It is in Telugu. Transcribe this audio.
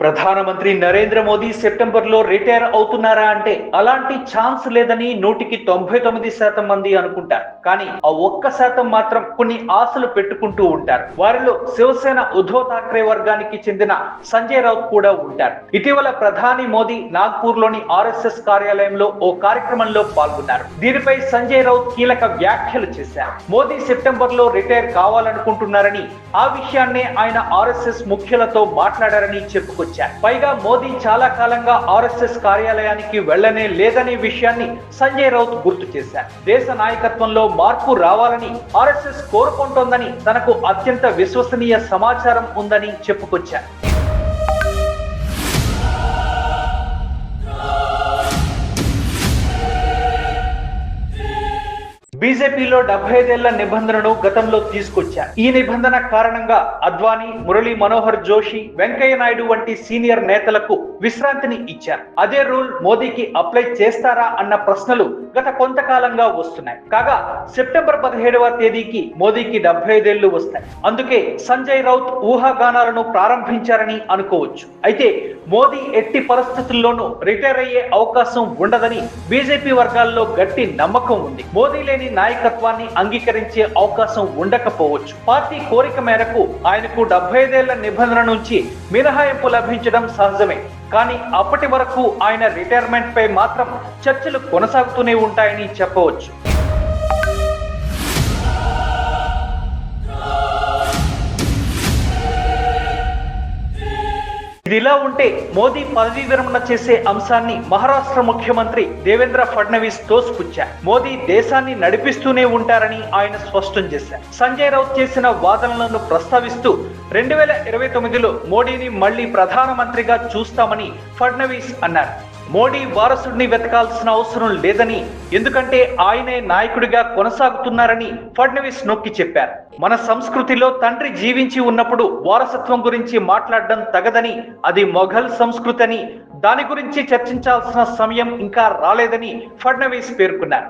ప్రధానమంత్రి నరేంద్ర మోదీ సెప్టెంబర్లో రిటైర్ అవుతున్నారా అంటే అలాంటి ఛాన్స్ లేదని 99% మంది అనుకుంటారు. కానీ ఆ 1% మాత్రం కొన్ని ఆశలు పెట్టుకుంటూ ఉంటారు. వారిలో శివసేన ఉద్ధవ్ ఠాక్రే వర్గానికి చెందిన సంజయ్ రౌత్ కూడా ఉంటారు. ఇటీవల ప్రధాని మోదీ నాగ్పూర్ లోని ఆర్ఎస్ఎస్ కార్యాలయంలో ఓ కార్యక్రమంలో పాల్గొన్నారు. దీనిపై సంజయ్ రౌత్ కీలక వ్యాఖ్యలు చేశారు. మోదీ సెప్టెంబర్లో రిటైర్ కావాలనుకుంటున్నారని, ఆ విషయాన్నే ఆయన ఆర్ఎస్ఎస్ ముఖ్యులతో మాట్లాడారని చెప్పుకొచ్చారు. పైగా మోదీ చాలా కాలంగా ఆర్ఎస్ఎస్ కార్యాలయానికి వెళ్లనే లేదనే విషయాన్ని సంజయ్ రౌత్ గుర్తు చేశారు. దేశ నాయకత్వంలో మార్పు రావాలని ఆర్ఎస్ఎస్ కోరుకుంటోందని, తనకు అత్యంత విశ్వసనీయ సమాచారం ఉందని చెప్పుకొచ్చారు. బీజేపీలో 75 ఏళ్ల నిబంధనను గతంలో తీసుకొచ్చారు. ఈ నిబంధన కారణంగా అద్వానీ, మురళీ మనోహర్ జోషి, వెంకయ్య నాయుడు వంటి సీనియర్ నేతలకు విశ్రాంతిని ఇచ్చారు. అదే రూల్ మోదీకి అప్లై చేస్తారా అన్న ప్రశ్నలు గత కొంతకాలంగా వస్తున్నాయి. కాగా సెప్టెంబర్ 17వ తేదీకి మోదీకి 75 ఏళ్లు వస్తాయి. అందుకే సంజయ్ రౌత్ ఊహాగానాలను ప్రారంభించారని అనుకోవచ్చు. అయితే మోదీ ఎట్టి పరిస్థితుల్లోనూ రిటైర్ అయ్యే అవకాశం ఉండదని బీజేపీ వర్గాల్లో గట్టి నమ్మకం ఉంది. మోదీ లేని నాయకత్వాన్ని అంగీకరించే అవకాశం ఉండకపోవచ్చు. పార్టీ కోరిక మేరకు ఆయనకు 75 ఏళ్ల నిబంధన నుంచి మినహాయింపు లభించడం సహజమే. కానీ అప్పటి వరకు ఆయన రిటైర్మెంట్ పై మాత్రం చర్చలు కొనసాగుతూనే ఉంటాయని చెప్పవచ్చు. ఇదిలా ఉంటే మోదీ పదవీ విరమణ చేసే అంశాన్ని మహారాష్ట్ర ముఖ్యమంత్రి దేవేంద్ర ఫడ్నవీస్ తోసిపుచ్చారు. మోదీ దేశాన్ని నడిపిస్తూనే ఉంటారని ఆయన స్పష్టం చేశారు. సంజయ్ రౌత్ చేసిన వాదనలను ప్రస్తావిస్తూ 2029లో మోడీని మళ్లీ ప్రధానమంత్రిగా చూస్తామని ఫడ్నవీస్ అన్నారు. మోడీ వారసుడిని వెతకాల్సిన అవసరం లేదని, ఎందుకంటే ఆయనే నాయకుడిగా కొనసాగుతున్నారని ఫడ్నవీస్ నొక్కి చెప్పారు. మన సంస్కృతిలో తండ్రి జీవించి ఉన్నప్పుడు వారసత్వం గురించి మాట్లాడడం తగదని, అది మొఘల్ సంస్కృతి అని, దాని గురించి చర్చించాల్సిన సమయం ఇంకా రాలేదని ఫడ్నవీస్ పేర్కొన్నారు.